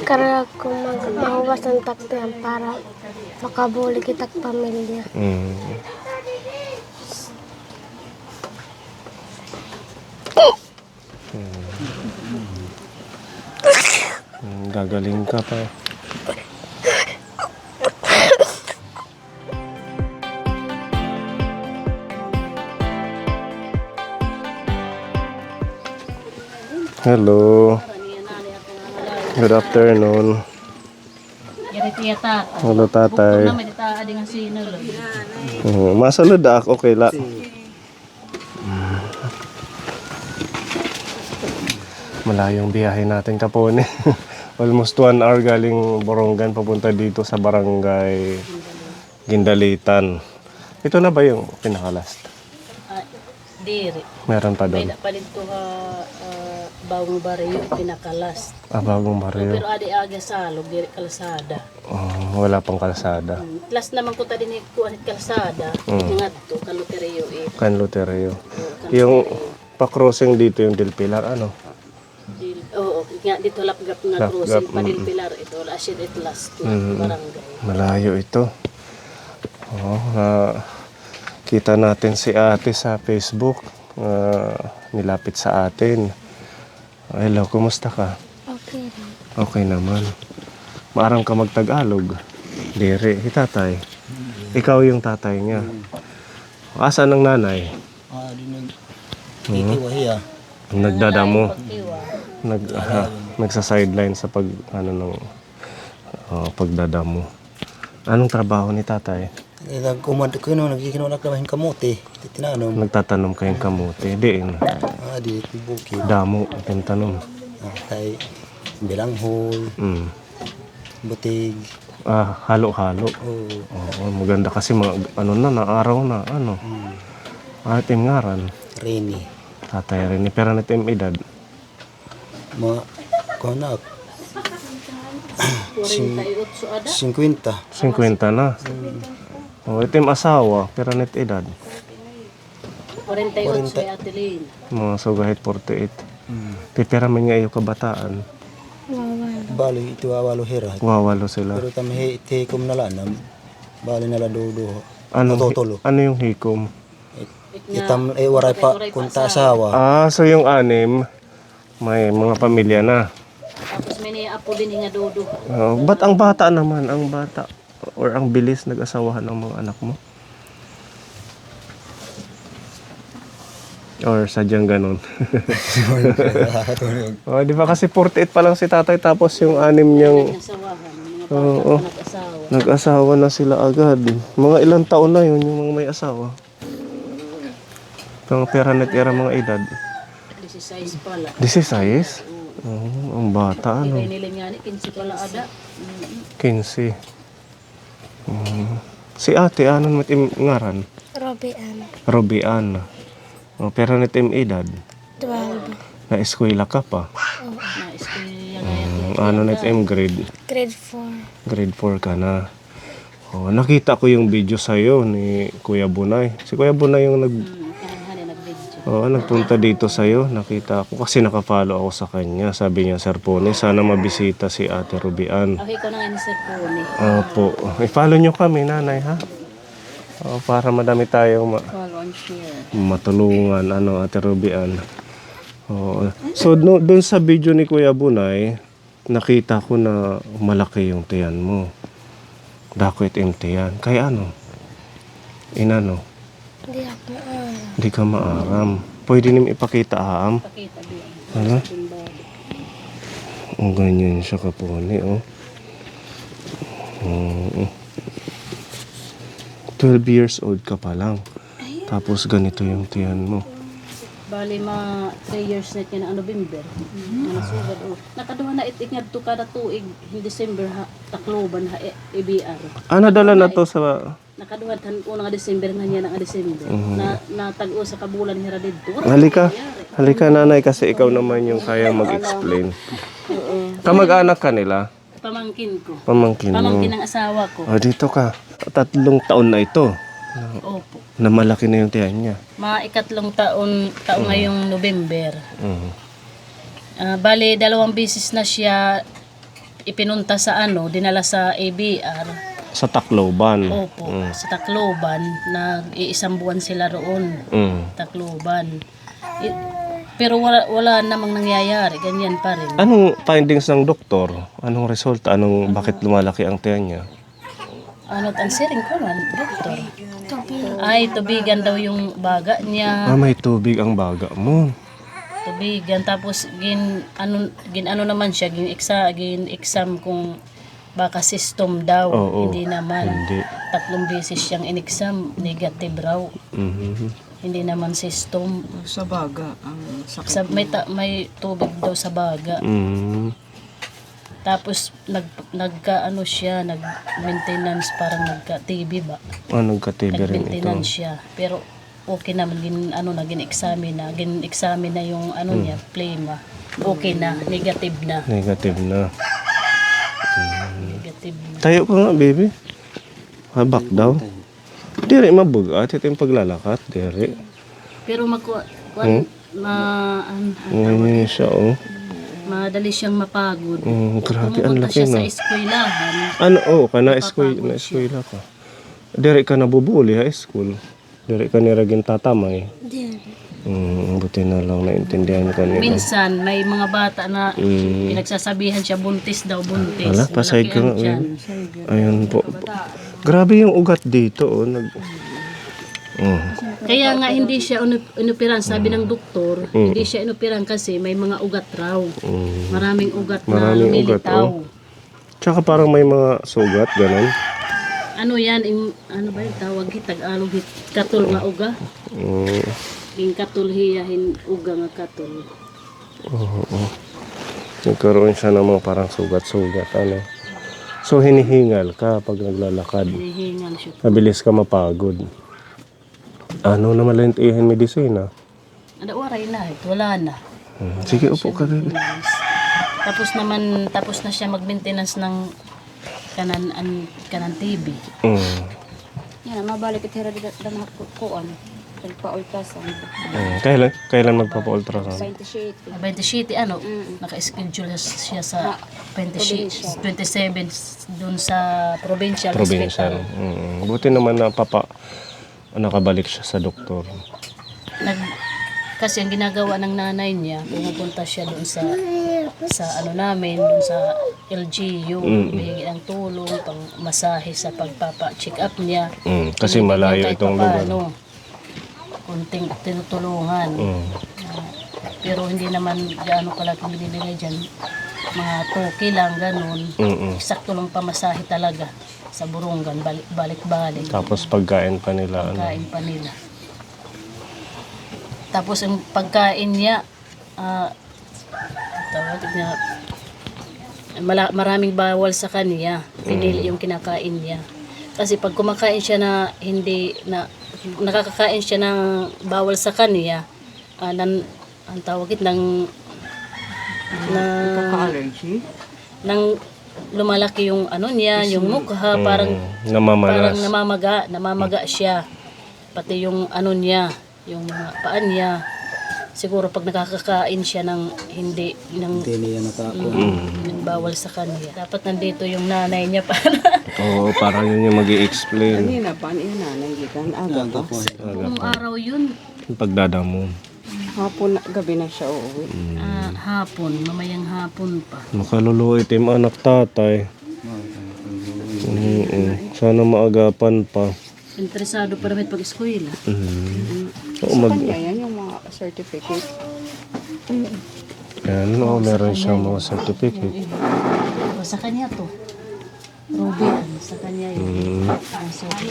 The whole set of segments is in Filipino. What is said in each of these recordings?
Karag kung mahuwas ng taktihan para makabuli kita pamilya. Gagaling ka pa. Hello. Good afternoon. Hello, tatay. Masalod ako, okay la. Malayong biyahe natin kapone. Almost 1 hour galing Borongan papunta dito sa barangay Gindalitan. Ito na ba yung pinakalast? Diri. Meron pa May doon. napalit ko bagong baryo, pinakalas. Bagong baryo. Pero adi aga salog, diri kalsada. Wala pang kalsada. Plus naman ko tadi ni kuanit kalsada, ingat to kaluteriyo Kan Luterio. Yung pa-crossing dito yung Del Pilar, ano? Oo, nga dito lapgap nga crossing Padil Pilar ito, asid it last barangay. Malayo ito. Kita natin si ate sa Facebook. Nilapit sa atin. Hello, kumusta ka? Okay. Okay naman. Maaram ka magtagalog. Dere, tatay. Ikaw yung tatay niya. Asan ang nanay? Nagdadamo. Nagsa-sideline sa pagdadamo. Anong trabaho ni tatay? Nagkikinunak naman kamote. Tinanom. Nagtatanom kayong kamote. Diin. Di bukid. Damo, tintanom. Kay bilanghol, butig. Halo-halo. Oo, maganda kasi mga araw na, ating ngaran. Reni. Tatay rin, pero natin edad. Kuanak. 48 ada. 50. 50 na. Itim asawa, pero net edad. 48 sa Atilin. Mga sugahit 48. Pipera man nga iyo kabataan. Bali ito awalo hira. Wawalo sila. Pero tamhi tikom na lanam. Bali na la dudo. Ano yung hikom? Itam waray pa kunta asawa. So yung anim, may mga pamilya na. Tapos may apo din nga dodo. Ba't ang bata naman? Ang bata or ang bilis nag-asawahan ng mga anak mo? Or sadyang ganun? Di ba kasi 48 pa lang si tatay tapos yung anim niyang Nasawahan, mga bata nag-asawa. nag-asawa na sila agad. Mga ilang taon na yun yung mga may asawa. Ang pera net era mga edad. 16 pala. 16? Ang bata Kaya nila nga ni 15 pala ada. 15. Si ate, anong matim ngaran? Robian. Pero netim edad. 12. Na-eskwela ka pa. Ano netim grade? Grade 4. Grade 4 ka na. Nakita ko yung video sa'yo ni Kuya Bunay. Si Kuya Bunay yung nagpunta dito sa'yo. Nakita ko kasi nakafollow ako sa kanya. Sabi niya, Sir Pone, sana mabisita si Ate Robian. Okay ko na nga ni Sir Pone. Opo. I-follow nyo kami, nanay, ha? Para madami tayong Follow and share. matulungan, Ate Robian. So, doon sa video ni Kuya Bunay, nakita ko na malaki yung tiyan mo. Dakwit tiyan. Kaya Inano? Hindi ka maaram. Pwede nim ipakita aam. Pakita din. Ano? Ganyan siya kapone, 12 years old ka pa lang. Tapos ganito yung tiyan mo. Bali 3 years na kaya na November. Nasugad nakaduha na itingad to kada tuig in December takloban IBR. Nadala na to sa Nakaduha unang December nga niya nga December. Natag-o sa kabulan hira didto. Halika nanay kasi ikaw naman yung kaya mag-explain. Kamag-anak ka nila? Pamangkin ko. Pamangkin ng asawa ko. Dito ka. 3 taon na ito. Opo. Na malaki na yung tiyan niya. Mga ikatlong taon ngayong November. Bali 2 beses na siya ipinunta sa dinala sa ABR. Sa Tacloban. Opo, sa Tacloban, nag-iisang buwan sila roon. Tacloban. Pero wala namang nangyayari, ganyan pa rin. Anong findings ng doktor? Anong resulta? Bakit lumalaki ang tiyan niya? Tansiring ko man, doktor. Ay, tubigan daw yung baga niya. May tubig ang baga mo. Tubigan, tapos ano naman siya, gin exam kung baka system daw. Oo, Hindi naman. hindi. 3 beses siyang in-exam, negative raw. Hindi naman system. Sa baga ang sakit. May tubig daw sa baga. Tapos nag-maintenance, parang nagka-TB ba? Nagka-TB rin ito. Nag-maintenance siya. Pero okay naman, gin-examine na yung niya, plema. Okay na, negative na. Negative na. Negative na. Tayo ka nga, baby. Habak daw. Diri mabugat. Ito yung paglalakat. Diri. Pero Ngayon siya, oh. madali siyang mapagod. Grabe, ang Pumupunta laki siya sa na. eskwelahan. Na eskwela ka. Diri ka nabubuli ha, school. Diri ka niragin tatamay. Buti na lang naintindihan ko nila. Minsan, may mga bata na pinagsasabihan siya, buntis daw, buntis. Wala, pasay Malaki ka ang nga. tiyan. Ayun po. Grabe yung ugat dito, oh. Kaya nga hindi siya inupiran, sabi ng doktor, hindi siya inupiran kasi may mga ugat raw. Maraming ugat na Maraming ugat, lumilitaw. Tsaka parang may mga sugat, ganun. Ano yan, ano ba yung tawag, Tagalog, katul nga uga. Yung katul hiyahin uga nga katul. Nagkaroon siya ng mga parang sugat-sugat, So, hinihingal ka pag naglalakad. Hinihingal siya. Mabilis ka mapagod. Ano naman lang ihin medisina? Waray na, wala na. Sige, upo ka rin. Tapos na siya mag-maintenance ng kanan TB. Yan, mabalik at hira dama kuan. Nagpa-ultrasound. Kailan magpapa-ultrasound? 27. 27, naka-schedule siya sa 27 dun sa provincial Provincial. hospital. Buti naman na nakabalik siya sa doktor. Kasi ang ginagawa ng nanay niya, pumupunta siya doon sa namin, doon sa LGU, bigyan ng tulong, pang masahe sa pagpapa-check up niya. Kasi malayo itong lugar. Kunting tinutulungan. Pero hindi naman gaano kalaki binibigay dyan. Mga 2K lang, ganun. Eksakto lang pamasahe talaga sa Burungan, balik-balik. Tapos pagkain pa nila. Pagkain pa nila. Tapos ang pagkain niya, tawag niya, maraming bawal sa kanya. Pinili yung kinakain niya. Kasi pag kumakain siya nakakakain siya ng bawal sa kanya, ang tawag ng Kaka-allergy? nang lumalaki yung niya, yung mukha, parang Namamalas. namamaga siya. Pati yung niya, yung mga paan niya. Siguro pag nakakakain siya ng hindi Hindi niya yung bawal sa kanya. Dapat nandito yung nanay niya para Oo, parang yun yung mag-i-explain. Kanina pa, niya nanay gikan. Aga pa. kung araw yun, Yung pagdadamo. Hapon, gabi na siya uuwi. hapon, mamayang hapon pa. Makaluluwa itim anak tatay. Sana maagapan pa. Interesado pa rin pag-eskwela. Oo, Sa kanya yan yung mga certificate. Yan, meron siyang mga certificate. Sa kanya to. Ruby, sa kanya yun.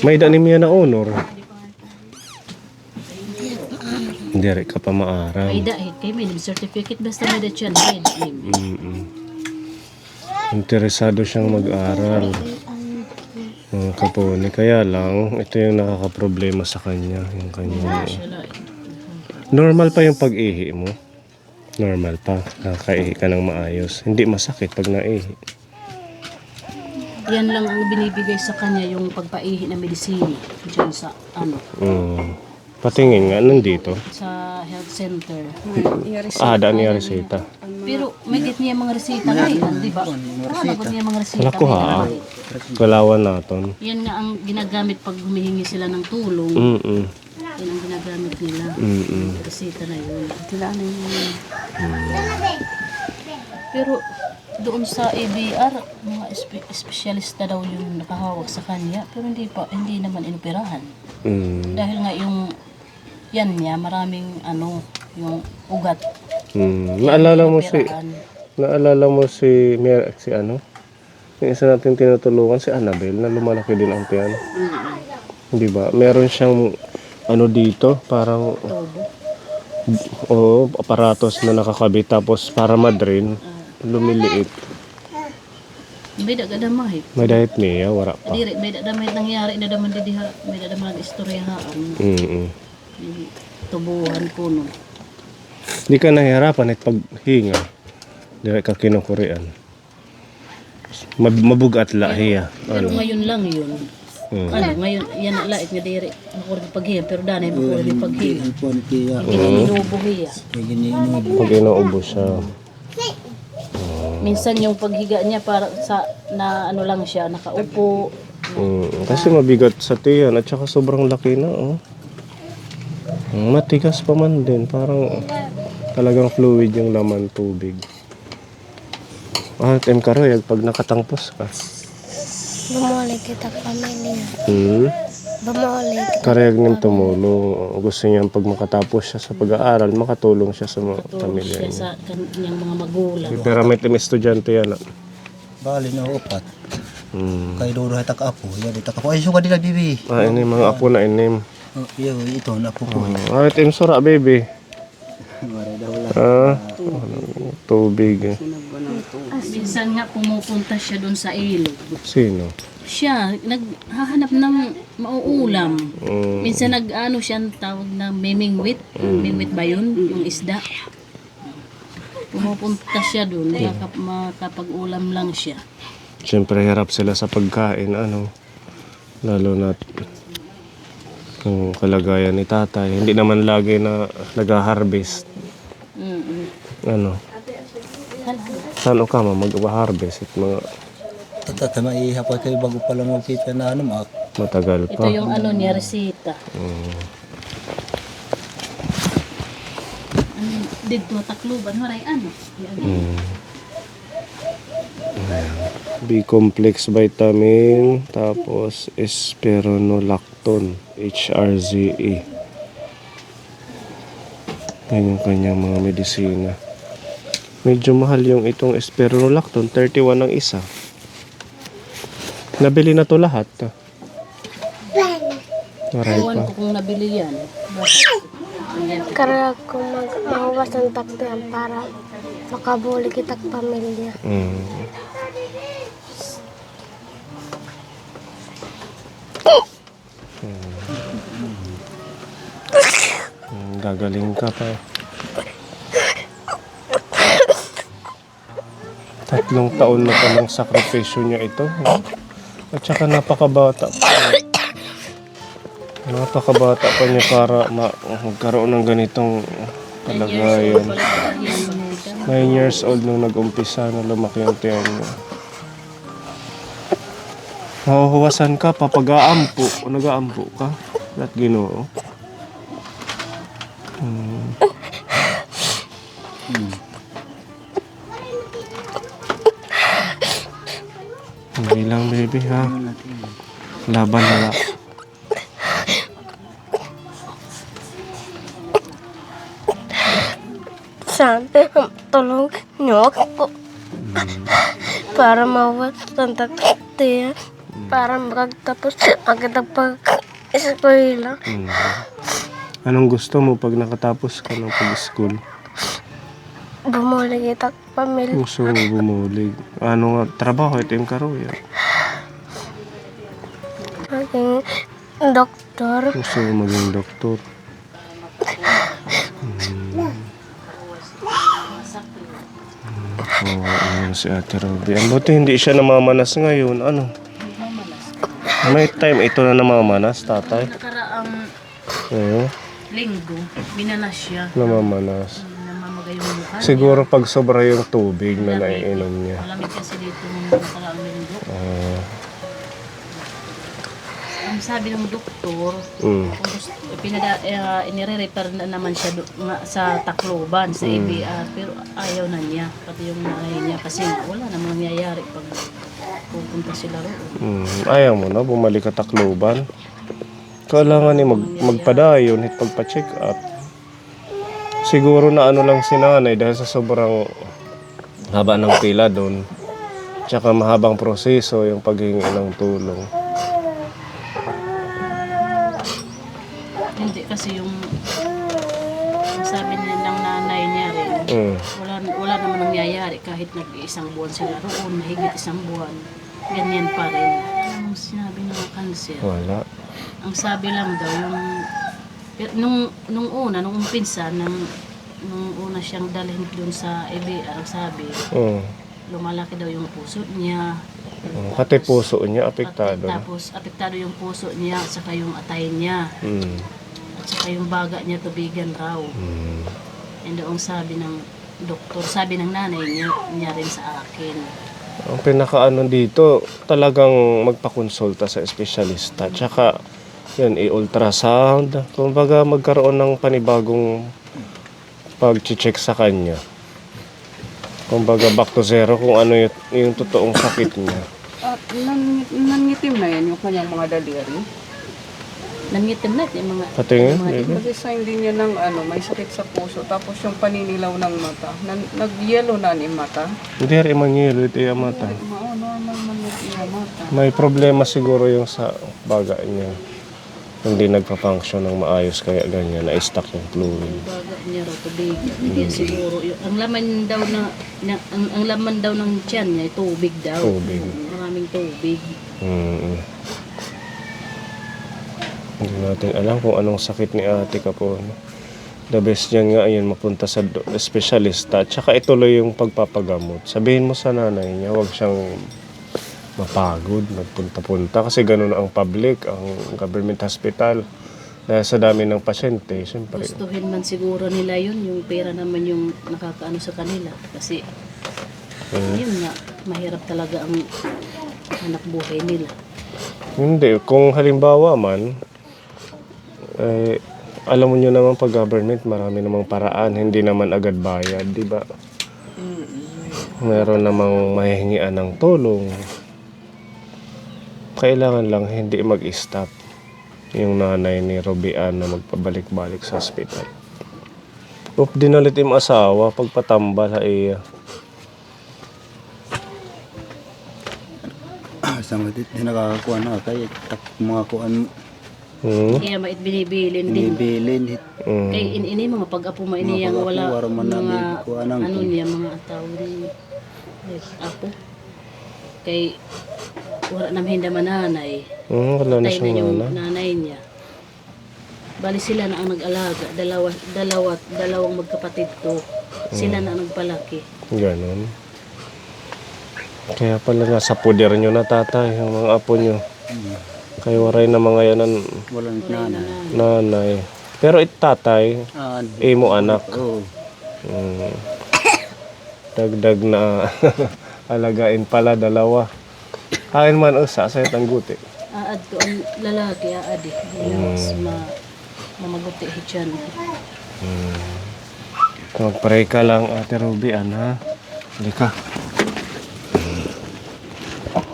May danimya na honor. Hindi rin ka pa maaral. Ay dahil, kay may certificate basta may dyan. Interesado siyang mag-aral. Kapuni. Kaya lang, ito yung nakakaproblema sa kanya. Yung kanya. Normal pa yung pag-ihi mo. Normal pa. Nakakaihi ka ng maayos. Hindi masakit pag naihi. Yan lang ang binibigay sa kanya, yung pagpaihi na medisina. Diyan sa Patingin nga, nandito. sa health center. Daan niya resita. Pero may git niya mga resita ngayon, di ba? Nagot niya mga resita. Wala ko ha. Kalawan natin. Yan nga ang ginagamit pag humihingi sila ng tulong. Mm-mm. Yan ang ginagamit nila. Mm-mm. Resita na yun. Sila ano yung Pero doon sa ABR, mga espesyalista daw yung nakahawak sa kanya. Pero hindi naman inoperahan. Mm. Dahil nga yung yan niya, maraming yung ugat. Naalala mo si yung isa natin tinutulungan, si Annabel, na lumalaki din ang tiyan. Di ba? Meron siyang dito, parang aparatos na nakakabit, tapos para ma-drain, lumiliit. Beda ka damahit. May diet niya, wala pa. Adiri, beda damahit nangyari na daman didiha, beda daman istoryahaan. Mm-mm. Tubuhan ko no. Di ka nahihirapan at paghinga. Di ka kinukurian. Mabugat lahiya. Pero ngayon lang yun. Ngayon, yan na lait nga diri. Makulit paghiya, pero danay makulit paghiya. Ininubuhiya. Pag inaubo siya. Minsan yung paghiga niya para sa lang siya, nakaupo. Kasi mabigat sa tiyan at saka sobrang laki na. Matigas pa man din. Parang talagang fluid yung laman tubig. Tem karoyag pag nakatangpos ka. Bumuli kita pamilya. Bumuli kita. Karayag nin tumulong. Gusto niya pag makatapos siya sa pag-aaral, makatulong siya sa mga pamilya Siya niya. sa kanyang mga magulang. Pero may estudyante yan. Bali na upat. Kay Dodo ay taka-apo. Yan ay taka-apo. Ay, suka nila, bibi. Ini mga apo na inim. Ito, napo ko. Tem sura, baby. Maray daw lang. Tubig. Minsan nga pumupunta siya doon sa ilog. Sino? Siya, naghahanap ng mauulam. Minsan siya ang tawag na mimingwit. Mimingwit ba yun? Yung isda. Pumupunta siya doon, makapag-ulam lang siya. Siyempre hirap sila sa pagkain, lalo na kung kalagayan ni tatay. Hindi naman lagi na nag-harvest. Saan ka mag-harvest at mga Tata, maihapay kayo bago pala magkita na matagal Ito pa. yung niya, resita. Dito takluban, haray B-complex vitamin, tapos spironolactone, HRZE. Yan yung kanyang mga medisina. Medyo mahal yung itong spironolactone, 31 ang isa. Nabili na to lahat. Maray Iwan pa. ko kung nabili yan. Bakit? Karag ko mag-awas ng taktihan para makabuli kita pamilya. Gagaling ka pa. 3 taon na palang sakripisyo niya ito. At saka napakabata pa. Napakabata pa niya para magkaroon ng ganitong kalagayan. 9 years old nung nag-umpisa na lumaki ang tiyan niya. Mahuhuwasan ka, papag-aampo. O nag-aampo ka? At Ginoo. Hindi lang, baby, ha? Laban na lang. Sana tulong niyo ako para mawas ng taktihan para makagtapos ang kitang pag-eskwela. Anong gusto mo pag nakatapos ka ng pag-school? Bumuli kita pamilya. Gusto mo bumulig. Ano nga, trabaho, ito yung karoya. Maging doktor. Gusto mo maging doktor. Oo, si Ate Ruby. Ang buti hindi siya namamanas ngayon. May time ito na namamanas, tatay. Nakaraang Oo. linggo, minanas siya. Namamanas. Namamagay yung mukha niya. Siguro pag sobra yung tubig na naiinom niya. Malamig kasi dito nung nakaraang linggo. Ang sabi ng doktor, kung gusto, inire-refer na naman siya sa Tacloban, sa ABR, pero ayaw na niya, pati yung nanay niya, kasi wala namang nangyayari pag pupunta sila roon. Ayaw mo na, bumalik ka Tacloban. Kailangan ni magpadayon at pagpa-check up. Siguro na ano lang si nanay dahil sa sobrang haba ng pila doon. Tsaka mahabang proseso yung paghingi ng tulong. Hindi kasi yung sabi niya ng nanay niya rin, wala naman nangyayari kahit nag-iisang buwan sila roon, mahigit isang buwan. Ganyan pa rin. Anong sinabi ng cancer? Wala. Ang sabi lang daw yung nung umpisa nung una siyang dalhin doon sa ABR, ang sabi lumalaki daw yung puso niya. Pati puso niya apektado. Tapos apektado yung puso niya at saka yung atay niya. At saka yung baga niya tubigan raw. And ang sabi ng doktor, sabi ng nanay niya rin sa akin. Ang pinakaano dito, talagang magpakonsulta sa espesyalista. Tsaka, yan, i-ultrasound. Kumbaga, magkaroon ng panibagong pag-check sa kanya. Kumbaga, back to zero kung ano yung totoong sakit niya. At nangitim na yan yung kanyang mga daliri. Nangitim na yung mga... Patingin, mga- baby. Kasi sign din niya ng may sakit sa puso. Tapos yung paninilaw ng mata. Nag-yellow na ni mata. Hindi rin manyelo, ito yung mata. Normal man yung mata. May problema siguro yung sa baga niya. Hindi nagpa-function ng maayos kaya ganyan, na-stuck yung fluid. Baga niya raw tubigan. Hindi siguro. Ang laman daw ang laman daw ng tiyan niya, tubig daw. Tubig. Maraming tubig. Hindi natin alam kung anong sakit ni ate Kapon. The best niyan nga ayun, mapunta sa espesyalista. Tsaka ituloy yung pagpapagamot. Sabihin mo sa nanay niya, huwag siyang mapagod, magpunta-punta. Kasi ganun ang public, ang government hospital. Dahil sa dami ng pasyente, siyempre. Gustuhin man siguro nila yun, yung pera naman yung nakakaano sa kanila. Kasi, yun nga, mahirap talaga ang anak buhay nila. Hindi, kung halimbawa man, alam mo nyo naman pag government, marami namang paraan, hindi naman agad bayad, di ba? Meron namang mahihingian ng tulong. Kailangan lang hindi mag-stop yung nanay ni Robian na magpabalik-balik sa hospital. Dinalit yung asawa, pagpatambal ay Sama dit di nakakakuha na kay mga kuan Kaya mait binibilin din. binibilin hit Kay ini mga pag-apo mo ini yang wala Waro man mga namin kuha ng ano niya mga tawag ni apo. Kay wala naman hindi mananay. wala na Tay na siyang yung nana. nanay niya. Bali sila na ang nag-alaga, dalawang magkapatid to. Sila na ang nagpalaki. Ganon. Kaya pala nga sa puder nyo na tatay, yung mga apo nyo. Kaya waray na mga yanan walang nana. nanay. Pero tatay, imo anak. Oh. Dagdag na alagain pala dalawa. Hain man usa sa itang guti. Aad ko ang lalaki, aadi. Mas mamaguti hityan. Mag-pray ka lang, Ate Ruby, ha? Halika.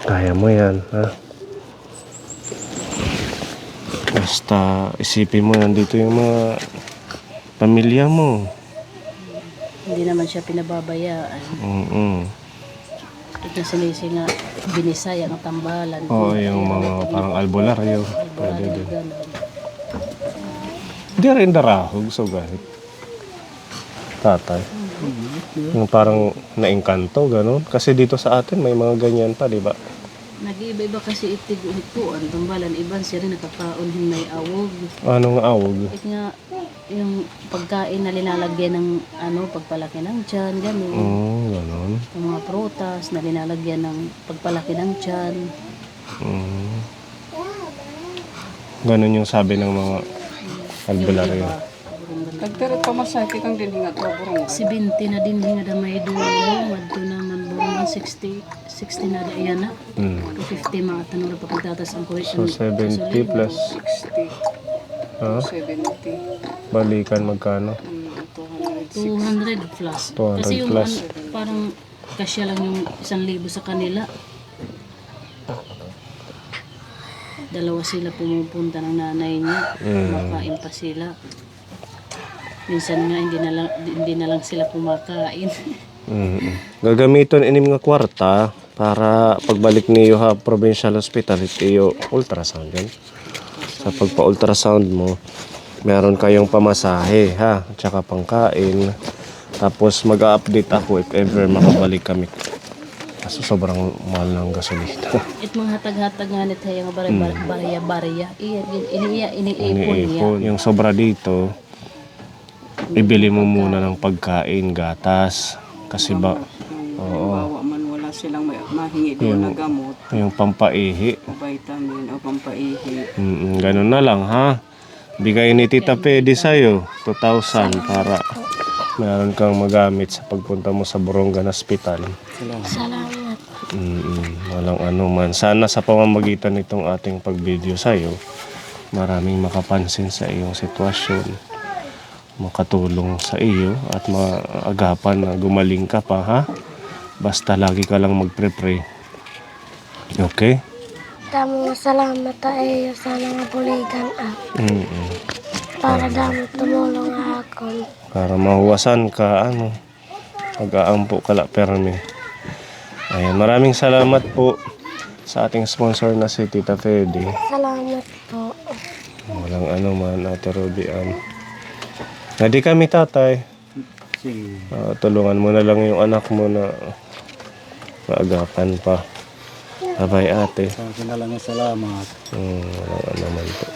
Kaya mo yan, ha? Basta isipin mo, nandito yung mga pamilya mo. Hindi naman siya pinababayaan. Ito sinisi nga binisaya ang tambalan. Oo, yung mga parang albularyo. Pwede din. Hindi rin darahog, so kahit tatay. Yung parang naingkanto, gano'n. Kasi dito sa atin may mga ganyan pa, di ba? Nag-iiba-iba kasi itig-uhipuan. Tambalan, iban siya rin nakapaon may awog. Anong awog? It nga, yung pagkain na linalagyan ng pagpalaki ng tiyan, gano'n. Gano'n. Yung mga prutas na linalagyan ng pagpalaki ng tiyan. Gano'n yung sabi ng mga Albularyo. Nagtirit pa masakit ang dinhingat o burong. 70 na din nga may dulo, wadto naman burong 60 na iyan na. 250 mga tanong na pagkatatas ang kuwit. So 70 plus 60, ha? 70, Balikan magkano? 206. 200 plus. 200 Kasi yung plus. parang kasya lang yung 1,000 sa kanila. Dalawa sila pumupunta ng nanay niya. Makain pa sila. Minsan nga hindi na lang sila kumakain. Gagamiton inim nga kwarta para pagbalik niyo ha provincial hospital itiyo ultrasound yan. Sa pagpa-ultrasound mo, meron kayong pamasahe ha, tsaka pangkain. Tapos mag-update ako if ever makabalik kami. Kaso sobrang mahal ng gasolina. It mga hatag-hatag nga nit hayang barya-barya. Iniipon niya. Iniipon. Yung sobra dito, ibili mo muna ng pagkain, gatas. Kasi ba, Bawa man wala silang mahingi doon na gamot, yung pampaihi. vitamin o pampaihi. Ganun na lang ha. Bigay ni Tita Pedi sa'yo, 2,000 para meron kang magamit sa pagpunta mo sa Borongan Hospital. Salamat. Walang ano man. Sana sa pamamagitan nitong ating pag-video sa'yo, maraming makapansin sa iyong sitwasyon, makatulong sa iyo at maagapan na gumaling ka pa ha. Basta lagi ka lang magpre-pray. Okay? Damo salamat tayo sa mga buligan para damo tumulong ako. Para mahuwasan ka, mag-aampo ka la permi. Ayan, maraming salamat po sa ating sponsor na si Tita Fedy. Salamat po. Walang ano man, Ate Ruby. Hindi kami tatay. Sige. Tulungan mo na lang yung anak mo na maagapan pa. Abay ate. Sa akin na lang yung salamat. Walang ano man po.